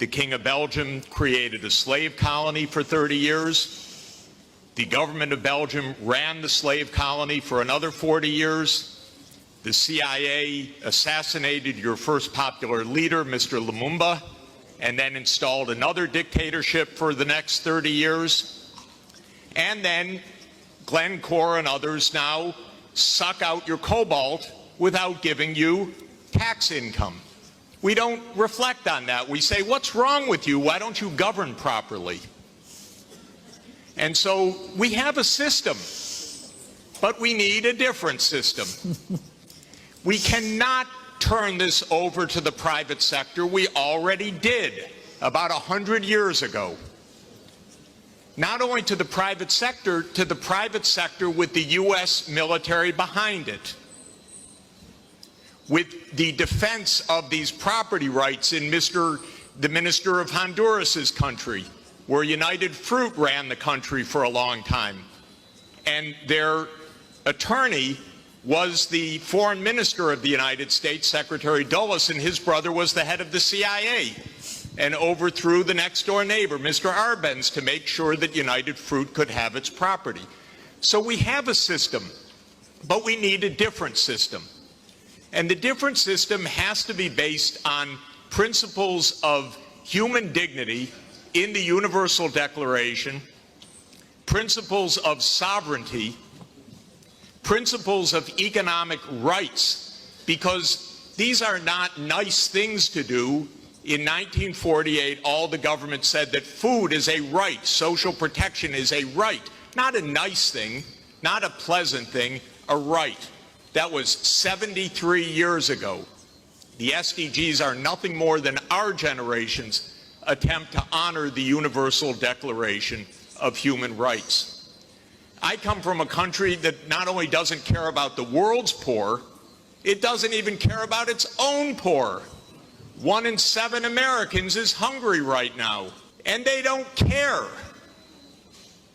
The King of Belgium created a slave colony for 30 years. The government of Belgium ran the slave colony for another 40 years. The CIA assassinated your first popular leader, Mr. Lumumba, and then installed another dictatorship for the next 30 years. And then Glencore and others now suck out your cobalt without giving you tax income. We don't reflect on that. We say, what's wrong with you? Why don't you govern properly? And so we have a system, but we need a different system. We cannot turn this over to the private sector. We already did about 100 years ago. Not only to the private sector with the U.S. military behind it, with the defense of these property rights in the Minister of Honduras's country, where United Fruit ran the country for a long time. And their attorney was the foreign minister of the United States, Secretary Dulles, and his brother was the head of the CIA and overthrew the next door neighbor, Mr. Arbenz, to make sure that United Fruit could have its property. So we have a system, but we need a different system. And the different system has to be based on principles of human dignity in the Universal Declaration, principles of sovereignty, principles of economic rights, because these are not nice things to do. In 1948, all the government said that food is a right, social protection is a right, not a nice thing, not a pleasant thing, a right. That was 73 years ago. The SDGs are nothing more than our generation's attempt to honor the Universal Declaration of Human Rights. I come from a country that not only doesn't care about the world's poor, it doesn't even care about its own poor. 1 in 7 Americans is hungry right now, and they don't care.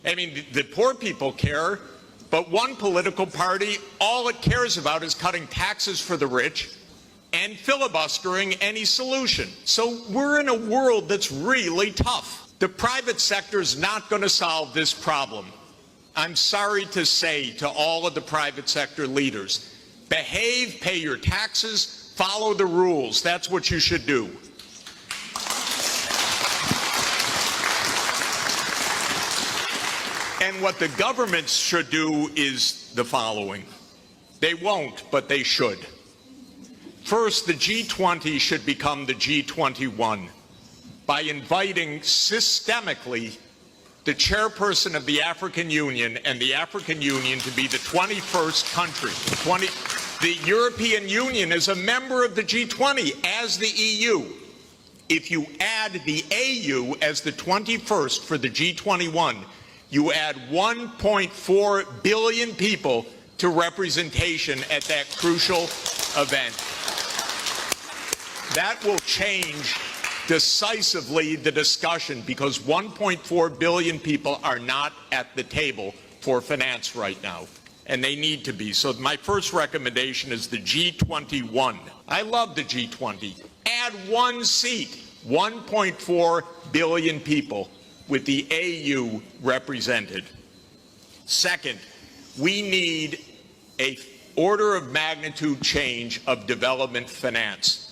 I mean, the poor people care, but one political party, all it cares about is cutting taxes for the rich and filibustering any solution. So we're in a world that's really tough. The private sector is not going to solve this problem. I'm sorry to say to all of the private sector leaders, behave, pay your taxes, follow the rules. That's what you should do. And what the governments should do is the following. They won't, but they should. First, the G20 should become the G21 by inviting systemically the chairperson of the African Union and the African Union to be the 21st country. The European Union is a member of the G20 as the EU. If you add the AU as the 21st for the G21, you add 1.4 billion people to representation at that crucial event. That will change decisively the discussion, because 1.4 billion people are not at the table for finance right now, and they need to be. So my first recommendation is the G21. I love the G20. Add one seat, 1.4 billion people with the AU represented. Second, we need an order of magnitude change of development finance.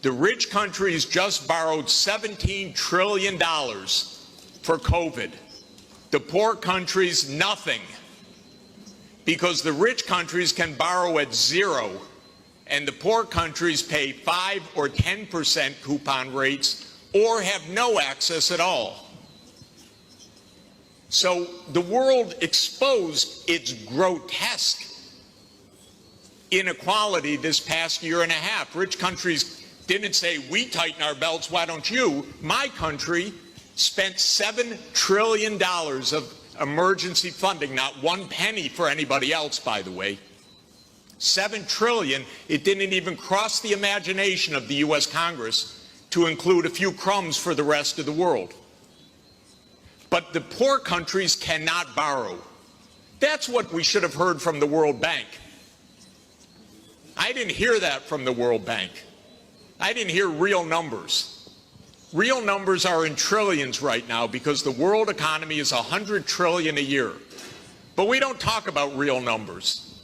The rich countries just borrowed $17 trillion for COVID. The poor countries, nothing. Because the rich countries can borrow at 0, and the poor countries pay 5 or 10% coupon rates or have no access at all. So the world exposed its grotesque inequality this past year and a half. Rich countries didn't say, we tighten our belts, why don't you? My country spent $7 trillion of emergency funding, not one penny for anybody else, by the way. $7 trillion, it didn't even cross the imagination of the U.S. Congress to include a few crumbs for the rest of the world. But the poor countries cannot borrow. That's what we should have heard from the World Bank. I didn't hear that from the World Bank. I didn't hear real numbers. Real numbers are in trillions right now because the world economy is 100 trillion a year. But we don't talk about real numbers.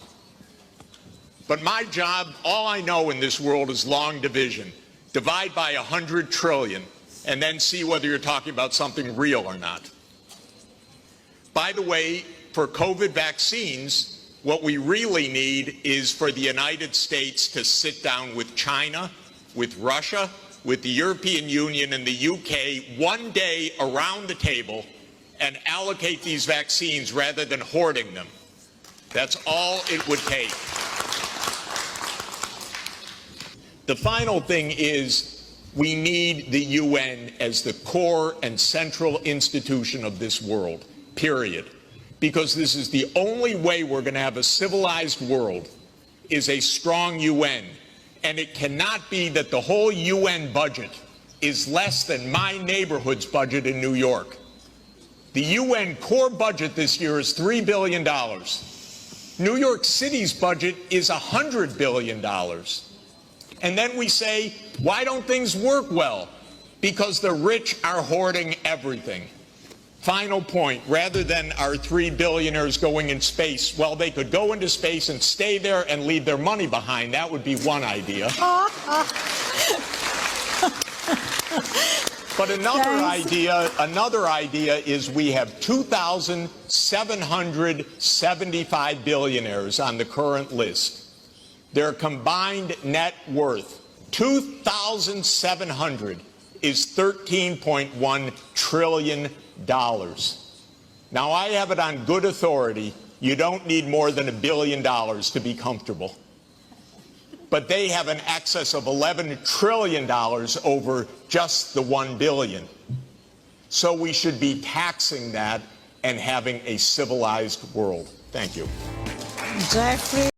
But my job, all I know in this world is long division. Divide by 100 trillion and then see whether you're talking about something real or not. By the way, for COVID vaccines, what we really need is for the United States to sit down with China, with Russia, with the European Union and the UK one day around the table and allocate these vaccines rather than hoarding them. That's all it would take. The final thing is we need the UN as the core and central institution of this world, period. Because this is the only way we're going to have a civilized world is a strong UN. And it cannot be that the whole UN budget is less than my neighborhood's budget in New York. The UN core budget this year is $3 billion. New York City's budget is $100 billion. And then we say, why don't things work well? Because the rich are hoarding everything. Final point, rather than our 3 billionaires going in space, well, they could go into space and stay there and leave their money behind. That would be one idea. But another idea is we have 2,775 billionaires on the current list. Their combined net worth, 2,700, is $13.1 trillion. Now, I have it on good authority, you don't need more than $1 billion to be comfortable. But they have an excess of $11 trillion over just the $1 billion. So we should be taxing that and having a civilized world. Thank you. Jeffrey.